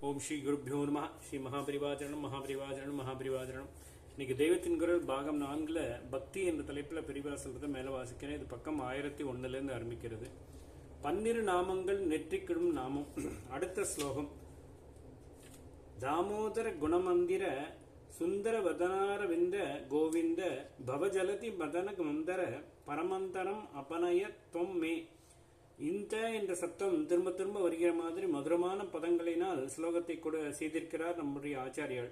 ஓம் ஸ்ரீ குருப்யோ நம. ஸ்ரீ மகாபரிவாஜனம் மகாபரிவாஜனம் மகாபரிவாஜனம். இன்னைக்கு தெய்வத்தின் குரல் பாகம் 4 பக்தி என்ற தலைப்பில் பெரியவா சொல்றதை மேலே வாசிக்கிறேன். இது பக்கம் 1001 ஆரம்பிக்கிறது. 12 நாமங்கள் நெற்றிக்கிடும் நாமம். அடுத்த ஸ்லோகம். தாமோதர குணமந்திர சுந்தர வதனாரவிந்த கோவிந்த பவஜலதி மதன மந்தர பரமந்தரம் அபனய தொம் மே. இந்த என்ற சத்தம் திரும்ப திரும்ப வருகிற மாதிரி மதுரமான பதங்களினால் ஸ்லோகத்தை கூட செய்திருக்கிறார் நம்முடைய ஆச்சாரியால்.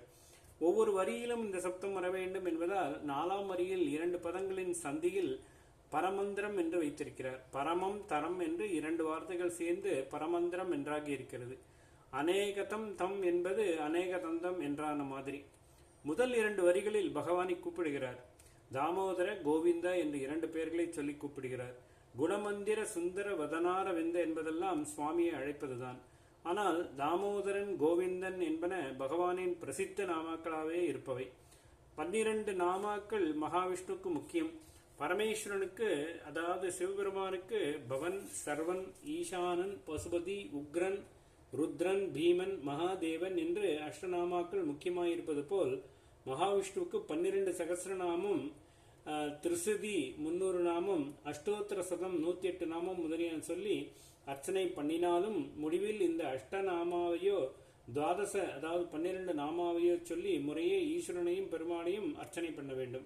ஒவ்வொரு வரியிலும் இந்த சப்தம் வர வேண்டும் என்பதால் 4ஆம் வரியில் 2 பதங்களின் சந்தியில் பரமந்திரம் என்று வைத்திருக்கிறார். பரமம் தரம் என்று 2 வார்த்தைகள் சேர்ந்து பரமந்திரம் என்றாகி இருக்கிறது. அநேகதம் தம் என்பது அநேகதந்தம் என்றான மாதிரி. முதல் 2 வரிகளில் பகவானை கூப்பிடுகிறார். தாமோதர கோவிந்தா என்று 2 பெயர்களை சொல்லி கூப்பிடுகிறார். குணமந்திர சுந்தர வதனாரவிந்த என்பதெல்லாம் சுவாமியை அழைப்பதுதான். ஆனால் தாமோதரன் கோவிந்தன் என்பன பகவானின் பிரசித்த நாமாக்களாகவே இருப்பவை. 12 நாமாக்கள் மகாவிஷ்ணுக்கு முக்கியம். பரமேஸ்வரனுக்கு, அதாவது சிவபெருமானுக்கு பவன், சர்வன், ஈசானன், பசுபதி, உக்ரன், ருத்ரன், பீமன், மகாதேவன் என்று அஷ்டநாமாக்கள் முக்கியமாயிருப்பது போல் மகாவிஷ்ணுவுக்கு 12 சகசிரநாமம், திருசதி 300 நாமம், அஷ்டோத்திர சதம் 108 நாமம் முதலியன சொல்லி அர்ச்சனை பண்ணினாலும் முடிவில் இந்த அஷ்டநாமாவையோ துவாதச, அதாவது 12 நாமாவையோ சொல்லி முறையே ஈஸ்வரனையும் பெருமாளையும் அர்ச்சனை பண்ண வேண்டும்.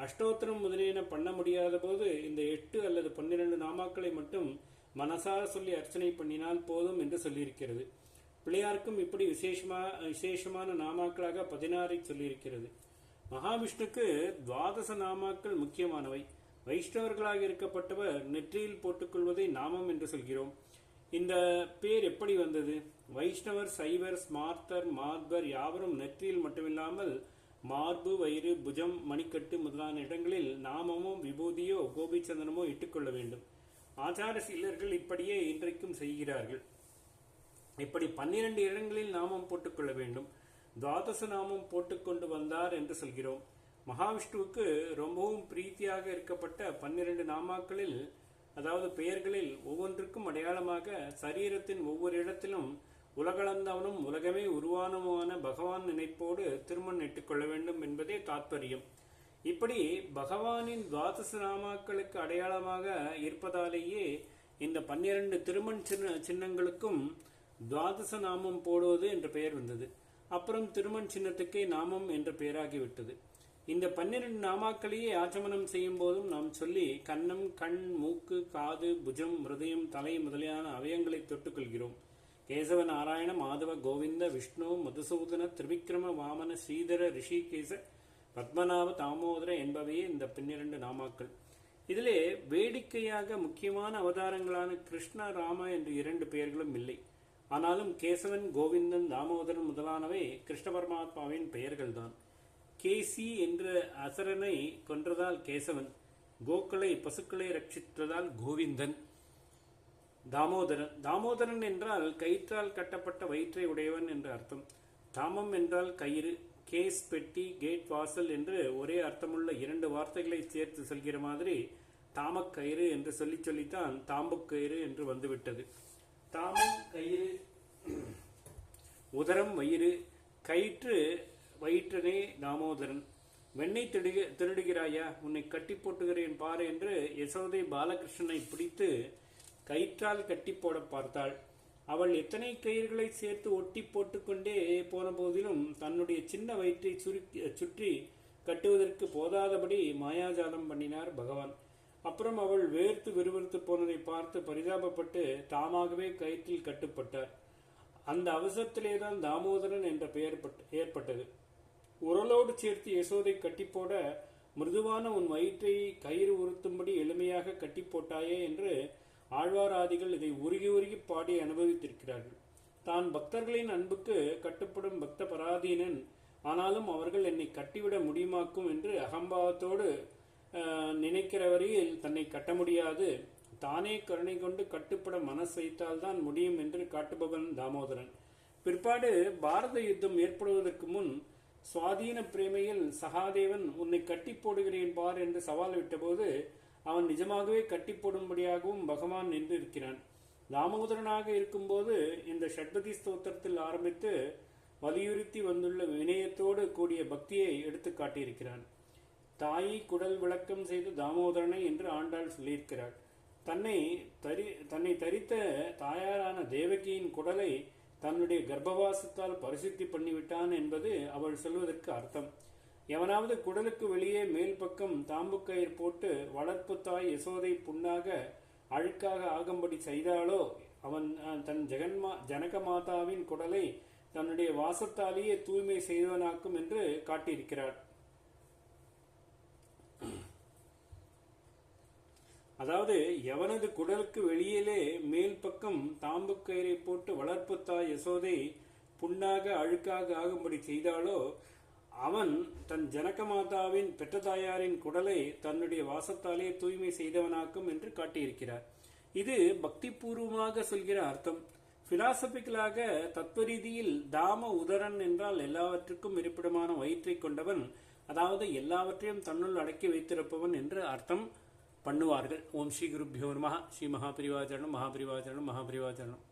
அஷ்டோத்திரம் முதலியன பண்ண முடியாத போது இந்த 8 அல்லது 12 நாமாக்களை மட்டும் மனசார சொல்லி அர்ச்சனை பண்ணினால் போதும் என்று சொல்லியிருக்கிறது. பிள்ளையாருக்கும் இப்படி விசேஷமான நாமாக்களாக 16 சொல்லியிருக்கிறது. மகாவிஷ்ணுக்கு துவாதச நாமாக்கள் முக்கியமானவை. வைஷ்ணவர்களாக இருக்கப்பட்டவர் நெற்றியில் போட்டுக்கொள்வதை நாமம் என்று சொல்கிறோம். இந்த பேர் எப்படி வந்தது? வைஷ்ணவர், சைவர், ஸ்மார்த்தர், மார்பர் யாவரும் நெற்றியில் மட்டுமில்லாமல் மார்பு, வயிறு, புஜம், மணிக்கட்டு முதலான இடங்களில் நாமமோ விபூதியோ கோபிச்சந்தனமோ இட்டுக்கொள்ள வேண்டும். ஆச்சார சீலர்கள் இப்படியே இன்றைக்கும் செய்கிறார்கள். இப்படி 12 இடங்களில் நாமம் போட்டுக்கொள்ள வேண்டும். துவாதச நாமம் போட்டுக்கொண்டு வந்தார் என்று சொல்கிறோம். மகாவிஷ்ணுவுக்கு ரொம்பவும் பிரீத்தியாக இருக்கப்பட்ட 12 நாமாக்களில், அதாவது பெயர்களில் ஒவ்வொன்றுக்கும் அடையாளமாக சரீரத்தின் ஒவ்வொரு இடத்திலும் உலகளந்தவனும் உலகமே உருவானமான பகவான் நினைப்போடு திருமண் இட்டுக்கொள்ள வேண்டும் என்பதே தாத்பரியம். இப்படி பகவானின் துவாதச நாமாக்களுக்கு அடையாளமாக இருப்பதாலேயே இந்த 12 திருமண் சின்னங்களுக்கும் துவாதச நாமம் போடுவது என்ற பெயர் வந்தது. அப்புறம் திருமண் சின்னத்துக்கே நாமம் என்ற பெயராகிவிட்டது. இந்த 12 நாமாக்களையே ஆச்சமனம் செய்யும் போதும் நாம் சொல்லி கன்னம், கண், மூக்கு, காது, புஜம், ஹிருதயம், தலை முதலியான அவயங்களை தொட்டுக்கொள்கிறோம். கேசவ, நாராயண, மாதவ, கோவிந்த, விஷ்ணு, மதுசூதன, திரிவிக்ரம, வாமன, ஸ்ரீதர, ரிஷிகேச, பத்மநாப, தாமோதர என்பவையே இந்த 12 நாமாக்கள். இதிலே வேடிக்கையாக முக்கியமான அவதாரங்களான கிருஷ்ண, ராம என்று 2 பெயர்களும் இல்லை. ஆனாலும் கேசவன், கோவிந்தன், தாமோதரன் முதலானவை கிருஷ்ண பரமாத்மாவின் பெயர்கள்தான். கேசி என்ற அசரனை கொன்றதால் கேசவன், கோக்களை பசுக்களை ரட்சித்ததால் கோவிந்தன். தாமோதரன் என்றால் கயிற்றால் கட்டப்பட்ட வயிற்றை உடையவன் என்று அர்த்தம். தாமம் என்றால் கயிறு. கேஸ் பெட்டி, கேட் வாசல் என்று ஒரே அர்த்தமுள்ள 2 வார்த்தைகளை சேர்த்து சொல்கிற மாதிரி தாமக்கயிறு என்று சொல்லித்தான் தாம்புக்கயிறு என்று வந்துவிட்டது. தாமம் கயிறு, உதரம் வயிறு, கயிற்று வயிற்றனே தாமோதரன். வெண்ணெய் திருடுகிறாயா, உன்னை கட்டி போட்டுகிறேன் பாரு என்று யசோதை பாலகிருஷ்ணனை பிடித்து கயிற்றால் கட்டி போட பார்த்தாள். அவள் எத்தனை கயிறுகளை சேர்த்து ஒட்டி போட்டுக்கொண்டே போன போதிலும் தன்னுடைய சின்ன வயிற்றை சுற்றி கட்டுவதற்கு போதாதபடி மாயாஜாலம் பண்ணினார் பகவான். அப்புறம் அவள் வேர்த்து விறுவிறுத்து போனதை பார்த்து பரிதாபப்பட்டு தாமாகவே கயிற்றில் கட்டுப்பட்டார். அந்த அவசரத்திலேதான் தாமோதரன் என்ற பெயர் ஏற்பட்டது. உரலோடு சேர்த்து யசோதை கட்டி போட, மிருதுவான உன் வயிற்றை கயிறு உறுத்தும்படி எளிமையாக கட்டி போட்டாயே என்று ஆழ்வாராதிகள் இதை உருகி உருகி பாடி அனுபவித்திருக்கிறார்கள். தான் பக்தர்களின் அன்புக்கு கட்டுப்படும் பக்த பராதீனன், ஆனாலும் அவர்கள் என்னை கட்டிவிட முடியுமாக்கும் என்று அகம்பாவத்தோடு நினைக்கிற வரையில் தன்னை கட்ட முடியாது, தானே கருணை கொண்டு கட்டுப்பட மனசு வைத்தால்தான் முடியும் என்று காட்டுபவன் தாமோதரன். பிற்பாடு பாரத யுத்தம் ஏற்படுவதற்கு முன் சுவாதீன பிரேமையில் சகாதேவன் உன்னை கட்டி போடுகிறேன் பார் என்று சவால் விட்டபோது அவன் நிஜமாகவே கட்டி போடும்படியாகவும் பகவான் நின்று இருக்கிறான். தாமோதரனாக இருக்கும்போது இந்த ஷட்பதி ஸ்தோத்திரத்தில் ஆரம்பித்து வலியுறுத்தி வந்துள்ள வினயத்தோடு கூடிய பக்தியை எடுத்து காட்டியிருக்கிறான். தாயை குடல் விளக்கம் செய்து தாமோதரனை என்று ஆண்டாள் சொல்லியிருக்கிறாள். தன்னை தரித்த தாயாரான தேவகியின் குடலை தன்னுடைய கர்ப்பவாசத்தால் பரிசுத்தி பண்ணிவிட்டான் என்பது அவள் சொல்வதற்கு அர்த்தம். எவனாவது குடலுக்கு வெளியே மேல் பக்கம் தாம்புக்கயிர் போட்டு வளர்ப்பு தாய் யசோதை புண்ணாக அழுக்காக ஆகும்படி செய்தாலோ அவன் தன் ஜனக மாதாவின் குடலை தன்னுடைய வாசத்தாலேயே தூய்மை செய்தவனாக்கும் என்று காட்டியிருக்கிறார். அதாவது எவனது குடலுக்கு வெளியிலே மேல் பக்கம் தாம்பு கயிறை போட்டு வளர்ப்பு தாய் யசோதை புண்ணாக அழுக்காக ஆகும்படி செய்தாலோ அவன் தன் ஜனக மாதாவின் பெற்ற தாயாரின் குடலை தன்னுடைய வாசத்தாலே தூய்மை செய்தவனாக்கும் என்று காட்டியிருக்கிறார். இது பக்தி பூர்வமாக சொல்கிற அர்த்தம். பிலாசபிக்கலாக தத்துவ ரீதியில் தாம உதரன் என்றால் எல்லாவற்றுக்கும் இருப்பிடமான வயிற்றை கொண்டவன், அதாவது எல்லாவற்றையும் தன்னுள் அடக்கி வைத்திருப்பவன் என்று அர்த்தம் பண்ணுவார்கள். ஓம் ஸ்ரீ குருப்யோ நமஹ. ஸ்ரீ மகாபரிவாச்சரணம் மகாபரிவாச்சரணம் மகாபரிவாச்சரணம்.